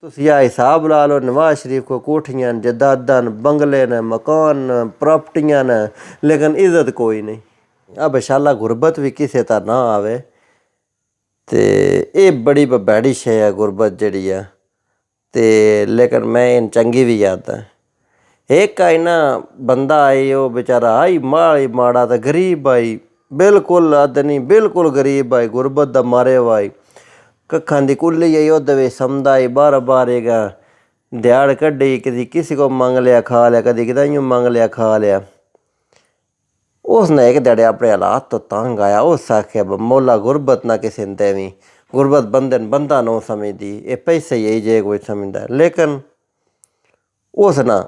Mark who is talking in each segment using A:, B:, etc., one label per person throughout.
A: ਤੁਸੀਂ ਆ हिसाब ला लो, नवाज शरीफ को कोठियां न, जदादां न, बंगले न, मकान न, प्रॉपर्टियां न, लेकिन इज्जत कोई नहीं। अब शाला गुरबत भी किसे दा ना आवे ते ये बड़ी भैड़ी शे है गुरबत जिहड़ी है। ते लेकिन मैं इन चंगी भी आदत एक आई ना बंदा आई वो बेचारा आई माड़ा तो गरीब आई, बिल्कुल अद नहीं बिल्कुल गरीब आई, गुरबत दा मारे आई, कक्खां दी कुल्ली आई ओह्दे विच समदा आई, बार गा दिहाड़ कड्ढी, कदी किसी को मंग लिया खा लिया, कदी कदाइयों मंग लिया खा लिया। उसने एक ध्याड़े अपने हालात तो तंग आया, उस आख्या मौला गुरबत ना किसी ने देवी, गुरबत बंदे बंदा नौ समझदी, ये पैसे यही जे कोई समझदा। लेकिन उस ना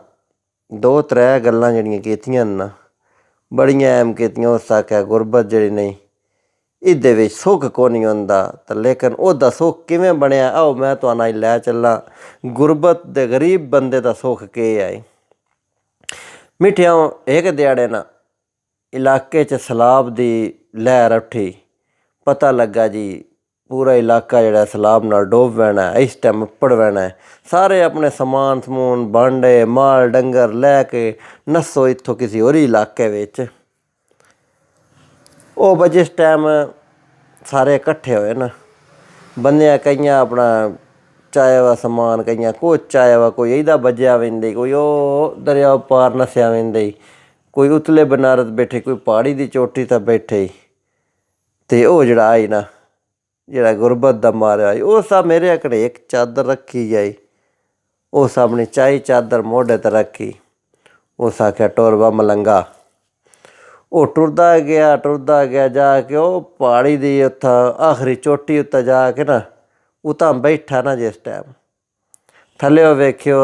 A: दो त्रै गल्लां जेह्ड़ियां कीतियां ना बड़ियां अहम कीतियां। उस आख्या गुरबत जेह्ड़ी नहीं इहदे विच सुख कोई नहीं होंदा, तो लेकिन ओह्दा सुख किवें बनेआ आओ मैं तुहानू अज लै चलां। गुरबत दे गरीब बंदे दा सुख केह् है। मिट्ठेओ एक ध्याड़े ना इलाके च सैलाब दी लैर उठी, पता लगा जी पूरा इलाका जेह्ड़ा सैलाब नाल डोब पैना है, इस टाइम उप्पड़ पैना है। सारे अपने समान समून भांडे माल डंगर लैके नस्सो इत्थों किसी होर इलाके विच। ओह् जिस टाइम सारे कट्ठे होए ना, बंदेआं केइयां अपना चाया वा समान, केइयां कुछ चाया वा, कोई एह्दा बज्जेआ वेंदे, कोई ओह् दरिया पार नस्सेआ वेंदे, कोई उतले बनारत बैठे, कोई पहाड़ी दी चोटी ते बैठे। ते ओह् जेह्ड़ा आई ना जेह्ड़ा गुरबत दा मारेआ आई, उस मेरे अकड़े इक चादर रखी आई, उस अपनी चाई चादर मोढे ते रखी, उस आखेआ टुर वा मलंगा। ओह् टुरदा गया जाके ओह् प्हाड़ी दी उत्थां आखरी चोटी उत्ते जाके ना उत्थां बैठा ना, जिस टाइम थल्ले वेख्यो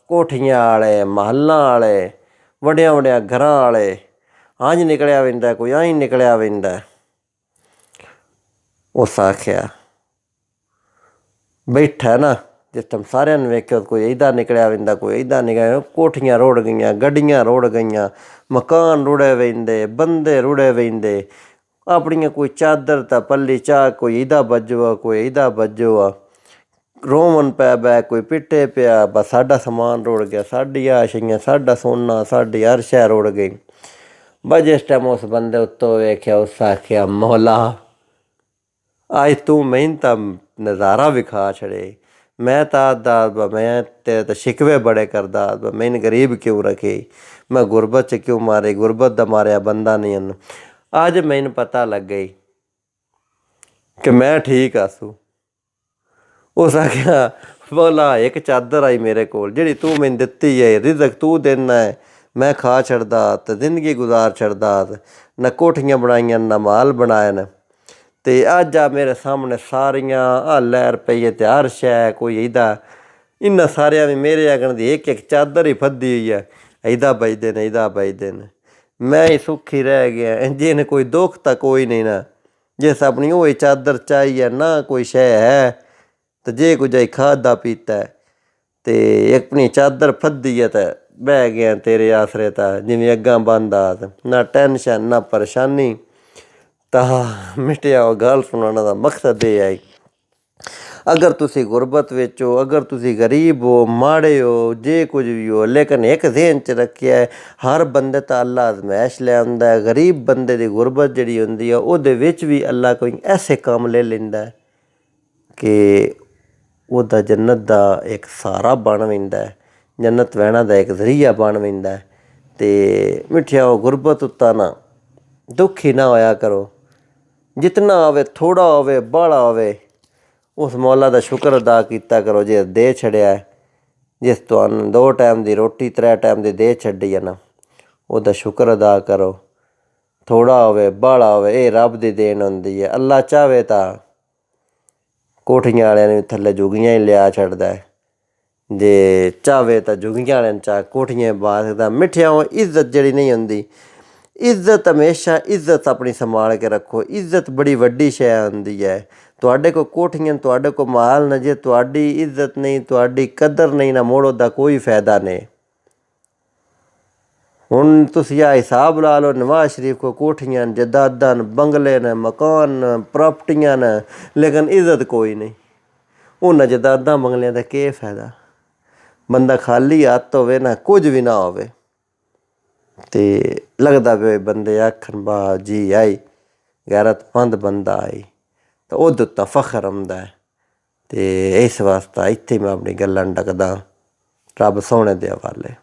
A: कोठियां आह्ले, महल्लां आह्ले, वड्डियां घरां आह्ले, अंज निकलिया वेंदा कोई अंज निकलिया वेंदा। उस आखेआ बैठा ना जिस टाइम सारेआं ने वेख्यो कोई इदा निकलिया वेंदा, कोई इदा निकलिया, कोठियां रुड़ गईयां, गड्डियां रुड़ गईयां, मकान रुड़े वेंदे, बंदे रुड़े वेंदे, अपनियां कोई चादर ते पल्ली चाह्, कोई इदा बज्जोआ कोई इदा बज्जोआ, रोवन पै बै कोई पिट्टे पेआ, बस साडा समान रुड़ गया, साडी आशियां, साडा सोना, साडी हर शै रुड़ गई। बस जिस टाइम उस बंदे उत्तों वेख्या, उस आखेआ मौला अज तूं मैनू तां नज़ारा विखा छड़े, मैं तां मैं तेरे ते शिकवे बड़े करदा, मैनू गरीब क्यों रखे, मैं गुरबत च क्यों मारे, गुरबत दा मारेआ बंदा नहीं हन। अज मैनू पता लग गई कि मैं ठीक आसूं। उस आखेआ मौला एक चादर आई मेरे कोल जेह्ड़ी तूं मैनू दित्ती है, रिजक तूं देना है, मैं खा छड़दा ते जिंदगी गुजार छड़दा, ना कोठियां बनाइयां ना माल बनाए न। ते अज्ज आ मेरे सामने सारियां लैर पई है, ते हर शै कोई एह्दा इन्ना सारेआं भी मेरे अगन दी इक चादर ही फद्दी हुई है, एह्दा बजदे न एह्दा बजदे न। मैं ही सुखी रह गया, जिन कोई दुख तां कोई नहीं ना, जिस अपनी होई चादर चाहिए ना कोई शै है, तो जे कुछ आई खादा पीता है, ते अपनी चादर फद्दी है ते बह गया तेरे आसरे, तां जिमें अग्गां बंद आ, ना टैंशन ना परेशानी। तां मिट्टिया गल सुनाने दा मकसद एह् है, अगर तुसी गुरबत विच हो, अगर तुसी गरीब हो, माड़े हो, जे कुछ भी हो, लेकिन एक ज़हन च रखेआ है हर बंदे तां अल्लाह अजमैश लै आंदा है। गरीब बंदे दी गुरबत जेह्ड़ी होंदी है ओह्दे विच भी अल्लाह कोई ऐसे कम्म ले लैंदा है कि ओह्दा जन्नत दा इक सहारा बन पैंदा है, जन्नत वैणा दा इक जरिया बन पैंदा है। ते मिट्ठेआ गुरबत उत्ता ना दुखी ना होया करो, जितना होवे थोड़ा होवे बाहला होवे उस मौला दा शुक्र अदा कीता करो जे दे छड़िया है, जिस तुहानू 2 टाइम दी रोटी 3 टाइम दी दे छड्डी है ना, ओह्दा शुक्र अदा करो। थोड़ा होवे बाहला होवे एह् रब दी देन होंदी है। अल्लाह चाहे तां कोठियां आह्लेआं नू थल्ले जुगियां ही लिया छड्डदा है, जे चाहे तां जुगियां आह्लेआं चा कोठियां पा सकदा। मिट्ठेआ इज्जत जेह्ड़ी नहीं होंदी, इज्जत हमेशा इज्जत अपनी संभाल के रखो, इज्जत बड़ी वड्डी शै होंदी है। तुहाडे कोल कोठियां तुहाडे कोल माल न, जे तुहाडी इज्जत नहीं तुहाडी कदर नहीं ना मुड़ ओह्दा कोई फायदा नहीं। हुण तुसीं आ हिसाब ला लो, नवाज शरीफ को कोठियां न, जदादां न, बंगले न, मकान न, प्रॉपर्टियां न, लेकिन इज्जत कोई नहीं। ਉਹਨਾਂ ਜਦਾਦਾਂ ਬੰਗਲਿਆਂ ਦਾ ਕੀ ਫਾਇਦਾ। ਬੰਦਾ ਖਾਲੀ ਹੱਥ ਹੋਵੇ ਨਾ, ਕੁਝ ਵੀ ਨਾ ਹੋਵੇ, ਅਤੇ ਲੱਗਦਾ ਪਿਆ ਬੰਦੇ ਆਖਣ ਵਾਹ ਜੀ ਆਈ ਗੈਰਤਮੰਦ ਬੰਦਾ ਆਈ, ਤਾਂ ਉਹਦੇ ਉੱਤੇ ਫਖਰ ਆਉਂਦਾ ਹੈ। ਅਤੇ ਇਸ ਵਾਸਤੇ ਇੱਥੇ ਮੈਂ ਆਪਣੀ ਗੱਲਾਂ ਡਕਦਾ। ਰੱਬ ਸੋਹਣੇ ਦੇ ਹਵਾਲੇ।